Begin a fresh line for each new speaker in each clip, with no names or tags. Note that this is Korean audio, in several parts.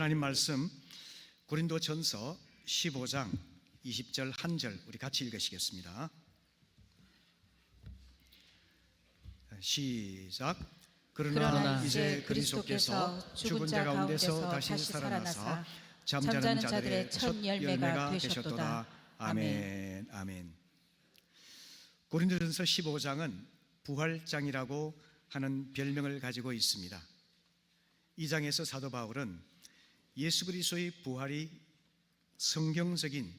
하나님 말씀 고린도전서 15장 20절 한 절 우리 같이 읽으시겠습니다. 시작. 그러나 이제 그리스도께서 죽은 자 가운데서 다시 살아나사 잠자는 자들의 첫 열매가 되셨도다. 아멘. 아멘. 고린도전서 15장은 부활장이라고 하는 별명을 가지고 있습니다. 이 장에서 사도 바울은 예수 그리스도의 부활이 성경적인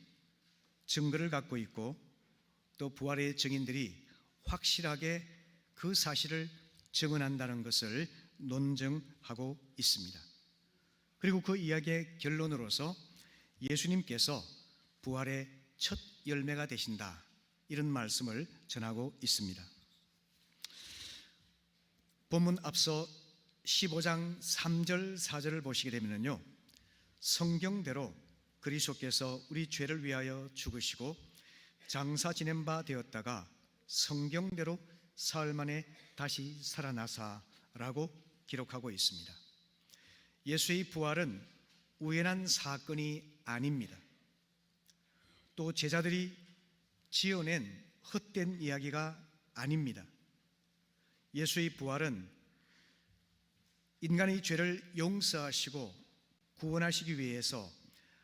증거를 갖고 있고 또 부활의 증인들이 확실하게 그 사실을 증언한다는 것을 논증하고 있습니다. 그리고 그 이야기의 결론으로서 예수님께서 부활의 첫 열매가 되신다, 이런 말씀을 전하고 있습니다. 본문 앞서 15장 3절 4절을 보시게 되면요, 성경대로 그리스도께서 우리 죄를 위하여 죽으시고 장사 지낸 바 되었다가 성경대로 사흘 만에 다시 살아나사라고 기록하고 있습니다. 예수의 부활은 우연한 사건이 아닙니다. 또 제자들이 지어낸 헛된 이야기가 아닙니다. 예수의 부활은 인간의 죄를 용서하시고 구원하시기 위해서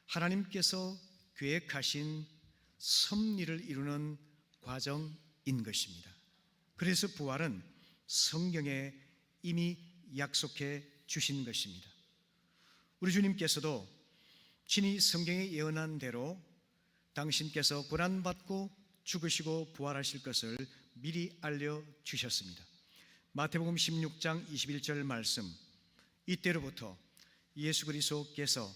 하나님께서 계획하신 섭리를 이루는 과정인 것입니다. 그래서 부활은 성경에 이미 약속해 주신 것입니다. 우리 주님께서도 친히 성경에 예언한 대로 당신께서 고난받고 죽으시고 부활하실 것을 미리 알려주셨습니다. 마태복음 16장 21절 말씀, 이때로부터 예수 그리스도께서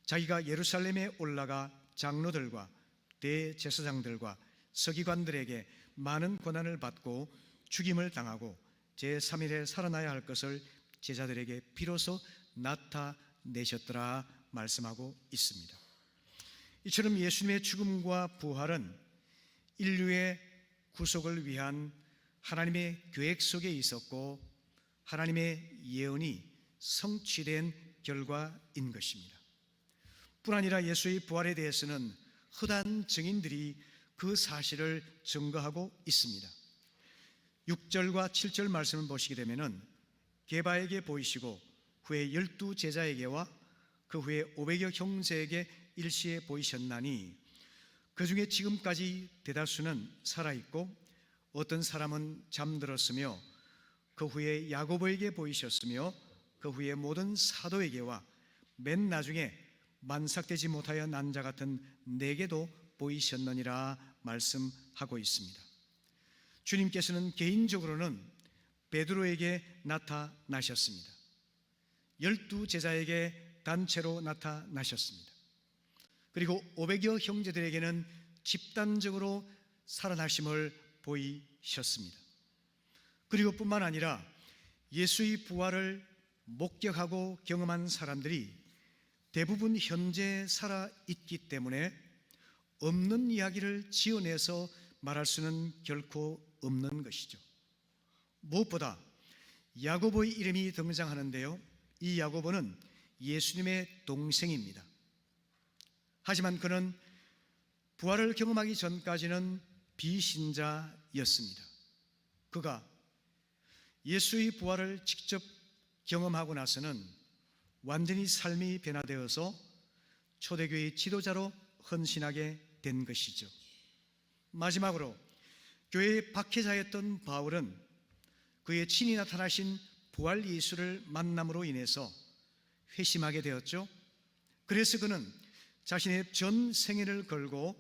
자기가 예루살렘에 올라가 장로들과 대제사장들과 서기관들에게 많은 고난을 받고 죽임을 당하고 제3일에 살아나야 할 것을 제자들에게 비로소 나타내셨더라 말씀하고 있습니다. 이처럼 예수님의 죽음과 부활은 인류의 구속을 위한 하나님의 계획 속에 있었고 하나님의 예언이 성취된 결과인 것입니다. 뿐 아니라 예수의 부활에 대해서는 헛한 증인들이 그 사실을 증거하고 있습니다. 6절과 7절 말씀을 보시게 되면은 게바에게 보이시고 후에 12 제자에게와 그 후에 500여 형제에게 일시에 보이셨나니 그 중에 지금까지 대다수는 살아있고 어떤 사람은 잠들었으며 그 후에 야고보에게 보이셨으며 그 후에 모든 사도에게와 맨 나중에 만삭되지 못하여 난 자 같은 내게도 보이셨느니라 말씀하고 있습니다. 주님께서는 개인적으로는 베드로에게 나타나셨습니다. 12 제자에게 단체로 나타나셨습니다. 그리고 500여 형제들에게는 집단적으로 살아나심을 보이셨습니다. 그리고 뿐만 아니라 예수의 부활을 목격하고 경험한 사람들이 대부분 현재 살아있기 때문에 없는 이야기를 지어내서 말할 수는 결코 없는 것이죠. 무엇보다 야고보의 이름이 등장하는데요, 이 야고보는 예수님의 동생입니다. 하지만 그는 부활을 경험하기 전까지는 비신자였습니다. 그가 예수의 부활을 직접 경험하고 나서는 완전히 삶이 변화되어서 초대교회의 지도자로 헌신하게 된 것이죠. 마지막으로 교회의 박해자였던 바울은 그의 친히 나타나신 부활 예수를 만남으로 인해서 회심하게 되었죠. 그래서 그는 자신의 전 생애를 걸고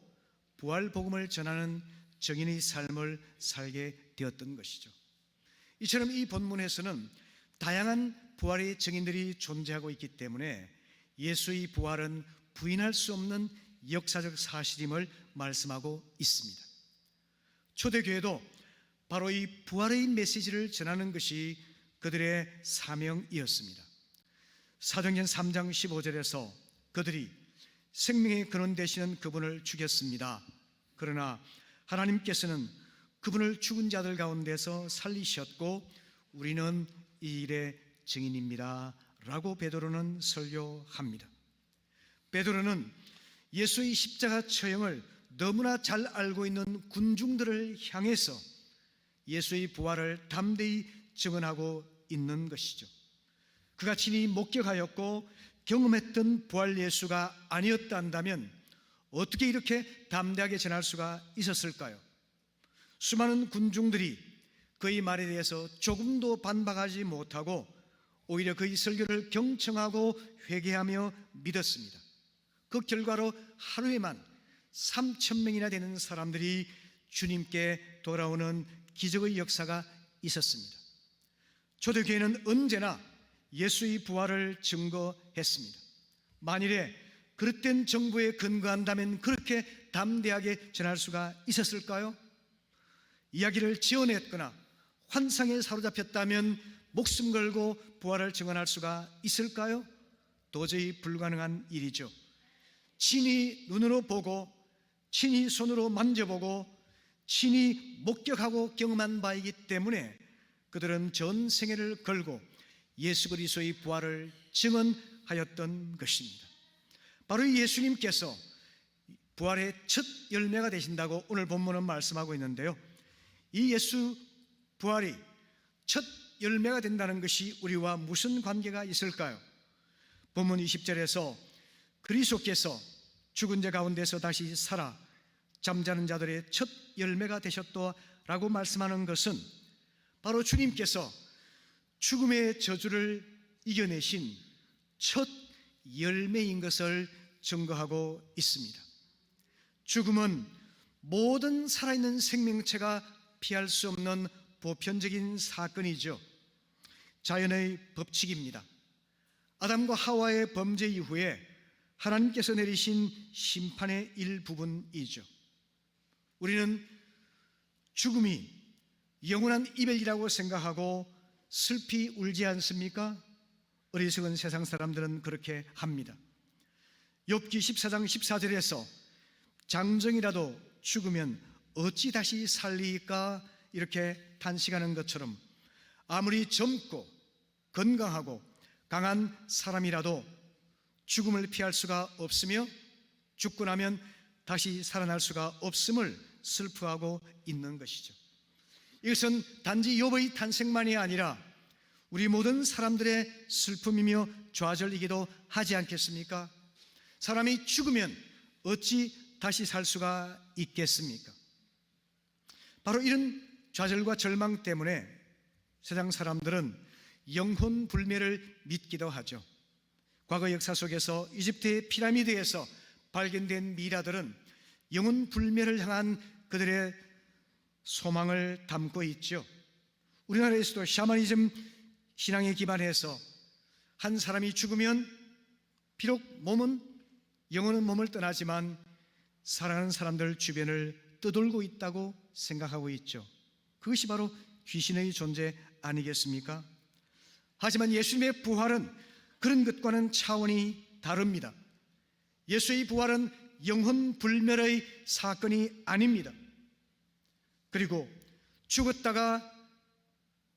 부활 복음을 전하는 정인의 삶을 살게 되었던 것이죠. 이처럼 이 본문에서는 다양한 부활의 증인들이 존재하고 있기 때문에 예수의 부활은 부인할 수 없는 역사적 사실임을 말씀하고 있습니다. 초대교회도 바로 이 부활의 메시지를 전하는 것이 그들의 사명이었습니다. 사도행전 3장 15절에서 그들이 생명의 근원 되시는 그분을 죽였습니다. 그러나 하나님께서는 그분을 죽은 자들 가운데서 살리셨고 우리는 이 일의 증인입니다 라고 베드로는 설교합니다. 베드로는 예수의 십자가 처형을 너무나 잘 알고 있는 군중들을 향해서 예수의 부활을 담대히 증언하고 있는 것이죠. 그가 친히 목격하였고 경험했던 부활 예수가 아니었다 한다면 어떻게 이렇게 담대하게 전할 수가 있었을까요? 수많은 군중들이 그의 말에 대해서 조금도 반박하지 못하고 오히려 그의 설교를 경청하고 회개하며 믿었습니다. 그 결과로 하루에만 3,000명이나 되는 사람들이 주님께 돌아오는 기적의 역사가 있었습니다. 초대교회는 언제나 예수의 부활을 증거했습니다. 만일에 그릇된 정보에 근거한다면 그렇게 담대하게 전할 수가 있었을까요? 이야기를 지어냈거나 환상에 사로잡혔다면 목숨 걸고 부활을 증언할 수가 있을까요? 도저히 불가능한 일이죠. 친히 눈으로 보고 친히 손으로 만져보고 친히 목격하고 경험한 바이기 때문에 그들은 전 생애를 걸고 예수 그리스도의 부활을 증언하였던 것입니다. 바로 예수님께서 부활의 첫 열매가 되신다고 오늘 본문은 말씀하고 있는데요, 이 예수 부활이 첫 열매가 된다는 것이 우리와 무슨 관계가 있을까요? 본문 20절에서 그리스도께서 죽은 자 가운데서 다시 살아 잠자는 자들의 첫 열매가 되셨다라고 말씀하는 것은 바로 주님께서 죽음의 저주를 이겨내신 첫 열매인 것을 증거하고 있습니다. 죽음은 모든 살아있는 생명체가 피할 수 없는 보편적인 사건이죠. 자연의 법칙입니다. 아담과 하와의 범죄 이후에 하나님께서 내리신 심판의 일부분이죠. 우리는 죽음이 영원한 이별이라고 생각하고 슬피 울지 않습니까? 어리석은 세상 사람들은 그렇게 합니다. 욥기 14장 14절에서 장정이라도 죽으면 어찌 다시 살리까 이렇게 탄식하는 것처럼 아무리 젊고 건강하고 강한 사람이라도 죽음을 피할 수가 없으며 죽고 나면 다시 살아날 수가 없음을 슬퍼하고 있는 것이죠. 이것은 단지 욥의 탄생만이 아니라 우리 모든 사람들의 슬픔이며 좌절이기도 하지 않겠습니까? 사람이 죽으면 어찌 다시 살 수가 있겠습니까? 바로 이런 좌절과 절망 때문에 세상 사람들은 영혼 불멸을 믿기도 하죠. 과거 역사 속에서 이집트의 피라미드에서 발견된 미라들은 영혼 불멸을 향한 그들의 소망을 담고 있죠. 우리나라에서도 샤머니즘 신앙에 기반해서 한 사람이 죽으면 비록 영혼은 몸을 떠나지만 살아가는 사람들 주변을 떠돌고 있다고 생각하고 있죠. 그것이 바로 귀신의 존재 아니겠습니까? 하지만 예수님의 부활은 그런 것과는 차원이 다릅니다. 예수의 부활은 영혼 불멸의 사건이 아닙니다. 그리고 죽었다가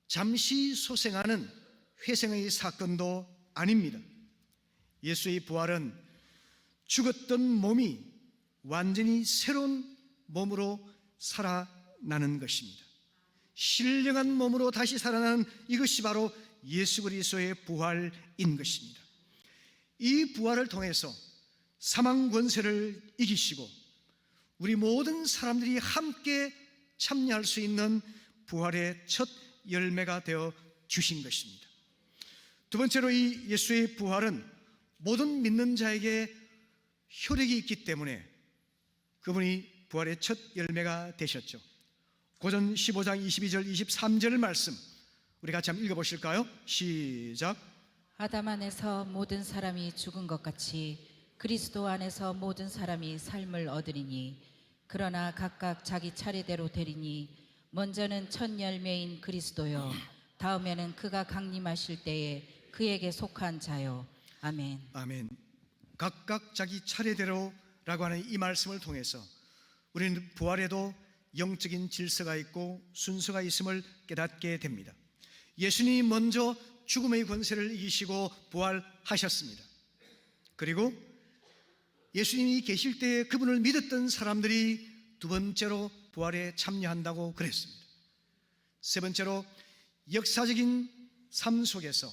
잠시 소생하는 회생의 사건도 아닙니다. 예수의 부활은 죽었던 몸이 완전히 새로운 몸으로 살아나는 것입니다. 신령한 몸으로 다시 살아나는 이것이 바로 예수 그리스도의 부활인 것입니다. 이 부활을 통해서 사망 권세를 이기시고 우리 모든 사람들이 함께 참여할 수 있는 부활의 첫 열매가 되어 주신 것입니다. 두 번째로 이 예수의 부활은 모든 믿는 자에게 효력이 있기 때문에 그분이 부활의 첫 열매가 되셨죠. 고전 15장 22절 23절 말씀 우리 같이 한번 읽어보실까요? 시작.
아담 안에서 모든 사람이 죽은 것 같이 그리스도 안에서 모든 사람이 삶을 얻으리니 그러나 각각 자기 차례대로 되리니 먼저는 첫 열매인 그리스도요 다음에는 그가 강림하실 때에 그에게 속한 자요. 아멘.
아멘. 각각 자기 차례대로라고 하는 이 말씀을 통해서 우리는 부활에도 영적인 질서가 있고 순서가 있음을 깨닫게 됩니다. 예수님이 먼저 죽음의 권세를 이기시고 부활하셨습니다. 그리고 예수님이 계실 때에 그분을 믿었던 사람들이 두 번째로 부활에 참여한다고 그랬습니다. 세 번째로 역사적인 삶 속에서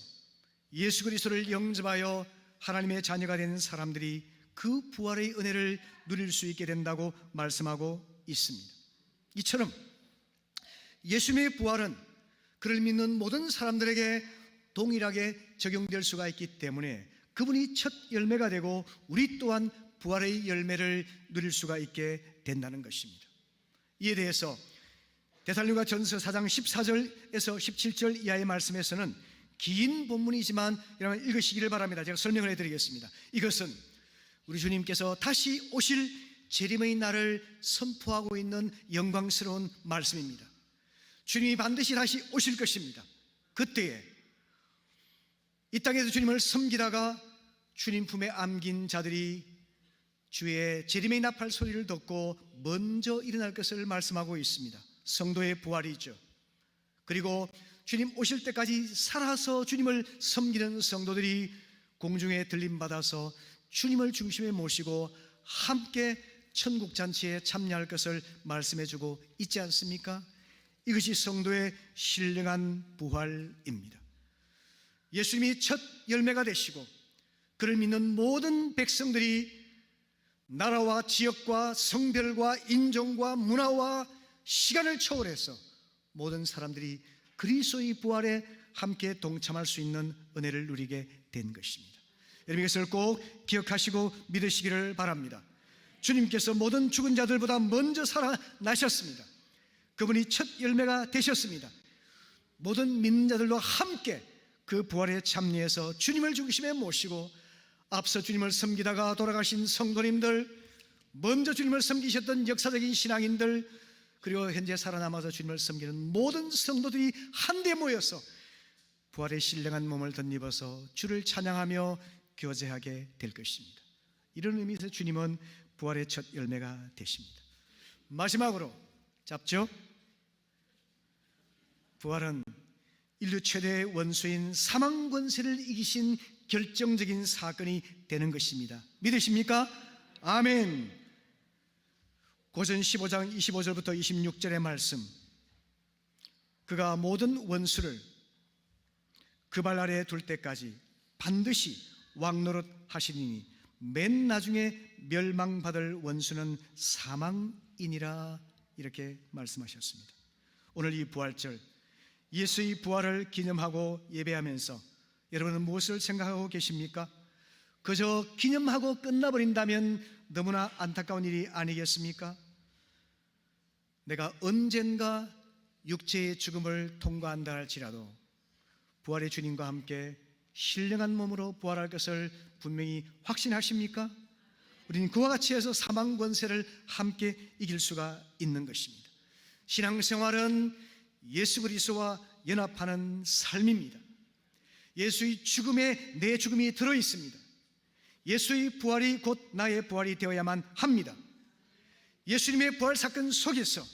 예수 그리스도를 영접하여 하나님의 자녀가 된 사람들이 그 부활의 은혜를 누릴 수 있게 된다고 말씀하고 있습니다. 이처럼 예수님의 부활은 그를 믿는 모든 사람들에게 동일하게 적용될 수가 있기 때문에 그분이 첫 열매가 되고 우리 또한 부활의 열매를 누릴 수가 있게 된다는 것입니다. 이에 대해서 데살로니가 전서 4장 14절에서 17절 이하의 말씀에서는 긴 본문이지만 여러분 읽으시기를 바랍니다. 제가 설명을 해드리겠습니다. 이것은 우리 주님께서 다시 오실 재림의 날을 선포하고 있는 영광스러운 말씀입니다. 주님이 반드시 다시 오실 것입니다. 그때에 이 땅에서 주님을 섬기다가 주님 품에 안긴 자들이 주의 재림의 나팔 소리를 듣고 먼저 일어날 것을 말씀하고 있습니다. 성도의 부활이죠. 그리고 주님 오실 때까지 살아서 주님을 섬기는 성도들이 공중에 들림받아서 주님을 중심에 모시고 함께 천국잔치에 참여할 것을 말씀해주고 있지 않습니까? 이것이 성도의 신령한 부활입니다. 예수님이 첫 열매가 되시고 그를 믿는 모든 백성들이 나라와 지역과 성별과 인종과 문화와 시간을 초월해서 모든 사람들이 그리스도의 부활에 함께 동참할 수 있는 은혜를 누리게 된 것입니다. 여러분 이것을 꼭 기억하시고 믿으시기를 바랍니다. 주님께서 모든 죽은 자들보다 먼저 살아나셨습니다. 그분이 첫 열매가 되셨습니다. 모든 믿는 자들로 함께 그 부활에 참여해서 주님을 중심에 모시고 앞서 주님을 섬기다가 돌아가신 성도님들, 먼저 주님을 섬기셨던 역사적인 신앙인들, 그리고 현재 살아남아서 주님을 섬기는 모든 성도들이 한데 모여서 부활의 신령한 몸을 덧입어서 주를 찬양하며 교제하게 될 것입니다. 이런 의미에서 주님은 부활의 첫 열매가 되십니다. 마지막으로 잡죠? 부활은 인류 최대의 원수인 사망 권세를 이기신 결정적인 사건이 되는 것입니다. 믿으십니까? 아멘. 고전 15장 25절부터 26절의 말씀, 그가 모든 원수를 그 발 아래에 둘 때까지 반드시 왕노릇 하시리니 맨 나중에 멸망받을 원수는 사망이니라, 이렇게 말씀하셨습니다. 오늘 이 부활절, 예수의 부활을 기념하고 예배하면서 여러분은 무엇을 생각하고 계십니까? 그저 기념하고 끝나버린다면 너무나 안타까운 일이 아니겠습니까? 내가 언젠가 육체의 죽음을 통과한다 할지라도 부활의 주님과 함께 신령한 몸으로 부활할 것을 분명히 확신하십니까? 우리는 그와 같이 해서 사망 권세를 함께 이길 수가 있는 것입니다. 신앙생활은 예수 그리스도와 연합하는 삶입니다. 예수의 죽음에 내 죽음이 들어있습니다. 예수의 부활이 곧 나의 부활이 되어야만 합니다. 예수님의 부활 사건 속에서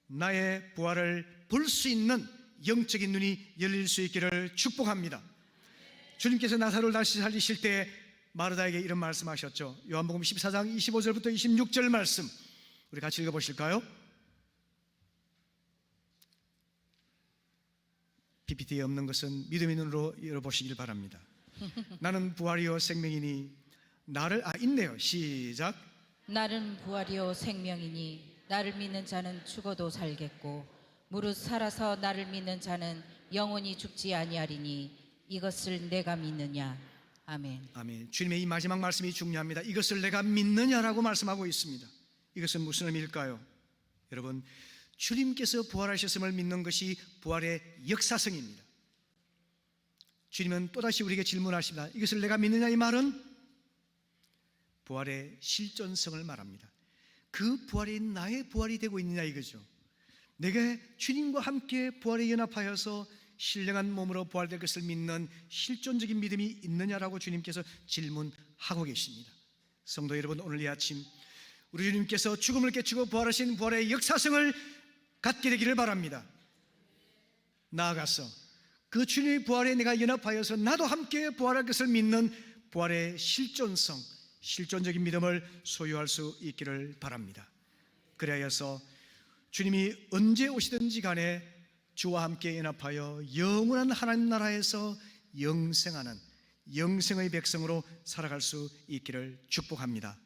나의 부활을 볼 수 있는 영적인 눈이 열릴 수 있기를 축복합니다. 주님께서 나사로를 다시 살리실 때 마르다에게 이런 말씀하셨죠. 요한복음 14장 25절부터 26절 말씀 우리 같이 읽어보실까요? PPT에 없는 것은 믿음의 눈으로 열어보시길 바랍니다. 나는 부활이요 생명이니 나를 있네요. 시작.
나는 부활이요 생명이니 나를 믿는 자는 죽어도 살겠고 무릇 살아서 나를 믿는 자는 영원히 죽지 아니하리니 이것을 내가 믿느냐. 아멘.
아멘. 주님의 이 마지막 말씀이 중요합니다. 이것을 내가 믿느냐라고 말씀하고 있습니다. 이것은 무슨 의미일까요? 여러분, 주님께서 부활하셨음을 믿는 것이 부활의 역사성입니다. 주님은 또다시 우리에게 질문하십니다. 이것을 내가 믿느냐, 이 말은 부활의 실존성을 말합니다. 그 부활이 나의 부활이 되고 있느냐 이거죠. 내가 주님과 함께 부활에 연합하여서 신령한 몸으로 부활될 것을 믿는 실존적인 믿음이 있느냐라고 주님께서 질문하고 계십니다. 성도 여러분, 오늘 이 아침 우리 주님께서 죽음을 깨치고 부활하신 부활의 역사성을 갖게 되기를 바랍니다. 나아가서 그 주님의 부활에 내가 연합하여서 나도 함께 부활할 것을 믿는 부활의 실존성, 실존적인 믿음을 소유할 수 있기를 바랍니다. 그래서 주님이 언제 오시든지 간에 주와 함께 연합하여 영원한 하나님 나라에서 영생하는 영생의 백성으로 살아갈 수 있기를 축복합니다.